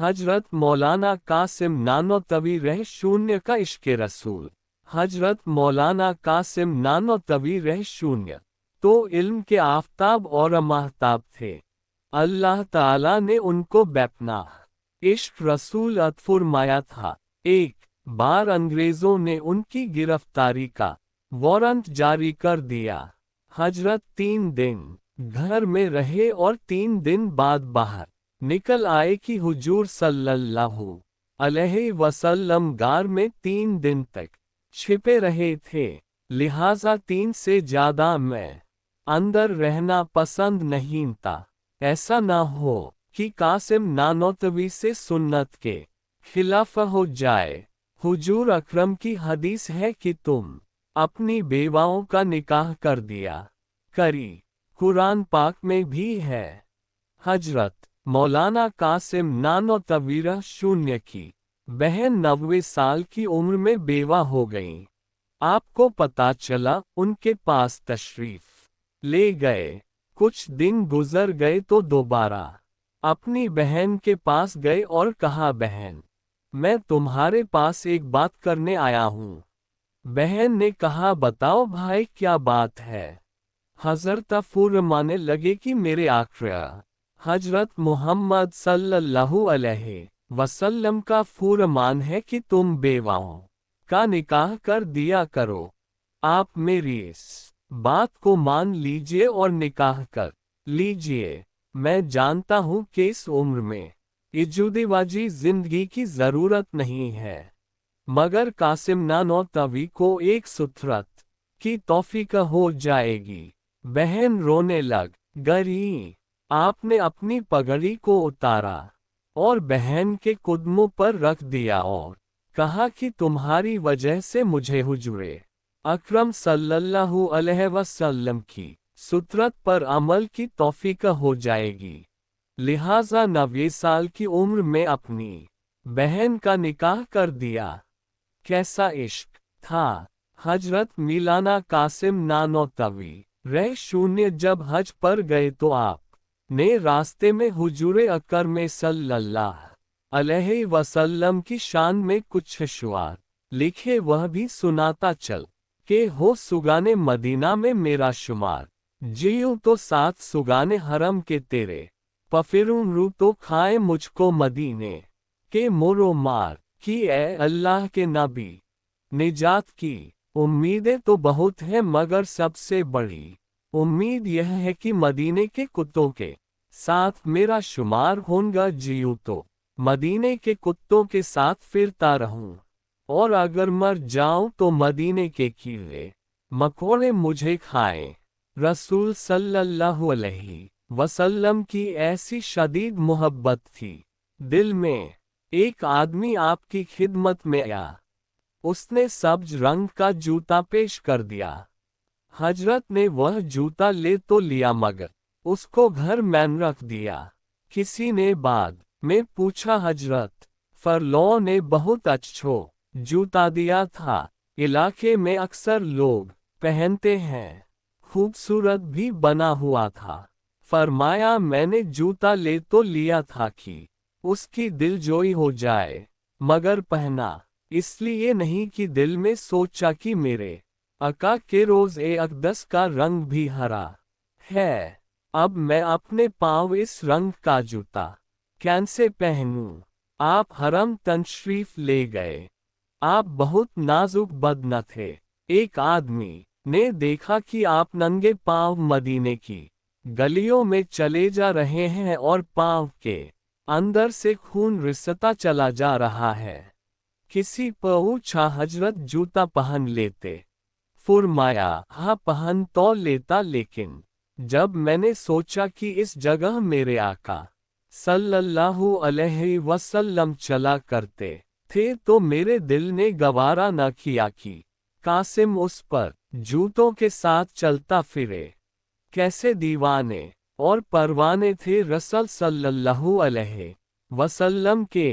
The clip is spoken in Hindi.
हजरत मौलाना कासिम नानोतवी रह शून्य का इश्क़े रसूल। हजरत मौलाना कासिम नानोतवी रह शून्य तो इल्म के आफताब और महताब थे। अल्लाह ताला ने उनको बेपनाह इश्क़ रसूल अता फरमाया था। एक बार अंग्रेज़ों ने उनकी गिरफ्तारी का वारंट जारी कर दिया। हजरत 3 दिन घर में रहे और 3 दिन बाद बाहर निकल आए कि हुजूर सल्लल्लाहु अलैहि वसल्लम गार में 3 दिन तक छिपे रहे थे, लिहाजा 3 से ज़्यादा मैं अंदर रहना पसंद नहीं था। ऐसा न हो कि कासिम नानोतवी से सुन्नत के खिलाफ हो जाए। हुजूर अकरम की हदीस है कि तुम अपनी बेवाओं का निकाह कर दिया करी, कुरान पाक में भी है। हजरत मौलाना कासिम नानोतवी शून्य की बहन 90 साल की उम्र में बेवा हो गईं। आपको पता चला, उनके पास तशरीफ ले गए। कुछ दिन गुजर गए तो दोबारा अपनी बहन के पास गए और कहा, बहन मैं तुम्हारे पास एक बात करने आया हूँ। बहन ने कहा, बताओ भाई क्या बात है। हजरत फरमाने लगे कि मेरे आक़ा हजरत मोहम्मद सल्लल्लाहु अलैहि वसल्लम का फरमान है कि तुम बेवाओं का निकाह कर दिया करो। आप मेरी इस बात को मान लीजिए और निकाह कर लीजिए। मैं जानता हूँ कि इस उम्र में इजुदिवाजी जिंदगी की ज़रूरत नहीं है, मगर कासिम नानोतवी को एक सुथरत की तौफीक हो जाएगी। बहन रोने लग गई। आपने अपनी पगड़ी को उतारा और बहन के कदमों पर रख दिया और कहा कि तुम्हारी वजह से मुझे हुजूरे अकरम सल्लल्लाहु अलैहि वसल्लम की सुतरत पर अमल की तौफीक हो जाएगी। लिहाजा 90 साल की उम्र में अपनी बहन का निकाह कर दिया। कैसा इश्क था। हजरत मौलाना कासिम नानोतवी रह शून्य जब हज पर गए तो आप ने रास्ते में हुजूरे अकरम सल्लल्लाहु अलैहि वसल्लम की शान में कुछ अशवार लिखे, वह भी सुनाता चल के हो सुगाने मदीना में मेरा शुमार। जियूं तो 7 सुगाने हरम के तेरे, पफिरूं रू तो खाए मुझको मदीने के मोरो मार कि ए अल्लाह के नबी निजात की उम्मीदें तो बहुत हैं, मगर सबसे बड़ी उम्मीद यह है कि मदीने के कुत्तों के साथ मेरा शुमार होगा। जियूं तो मदीने के कुत्तों के साथ फिरता रहूं, और अगर मर जाऊं तो मदीने के कीड़े मकोड़े मुझे खाएं। रसूल सल्लल्लाहु अलैहि वसल्लम की ऐसी शदीद मोहब्बत थी दिल में। एक आदमी आपकी खिदमत में आया। उसने सब्ज रंग का जूता पेश कर दिया। हजरत ने वह जूता ले तो लिया, मगर उसको घर में रख दिया। किसी ने बाद में पूछा, हजरत फरलौ ने बहुत अच्छो जूता दिया था, इलाके में अक्सर लोग पहनते हैं, खूबसूरत भी बना हुआ था। फरमाया, मैंने जूता ले तो लिया था कि उसकी दिलजोई हो जाए, मगर पहना इसलिए नहीं कि दिल में सोचा कि मेरे आका के रोज़े अक़दस का रंग भी हरा है। अब मैं अपने पाँव इस रंग का जूता कैसे पहनूं। आप हरम तशरीफ ले गए। आप बहुत नाजुक बदन थे। एक आदमी ने देखा कि आप नंगे पाँव मदीने की गलियों में चले जा रहे हैं और पाँव के अंदर से खून रिसता चला जा रहा है। किसी पूछा, हजरत जूता पहन लेते। फरमाया, हाँ पहन तो लेता, लेकिन जब मैंने सोचा कि इस जगह मेरे आका सल्लल्लाहु अलैहि वसल्लम चला करते थे तो मेरे दिल ने गवारा न किया कि कासिम उस पर जूतों के साथ चलता फिरे। कैसे दीवाने और परवाने थे रसूल सल्लल्लाहु अलैहि वसल्लम के।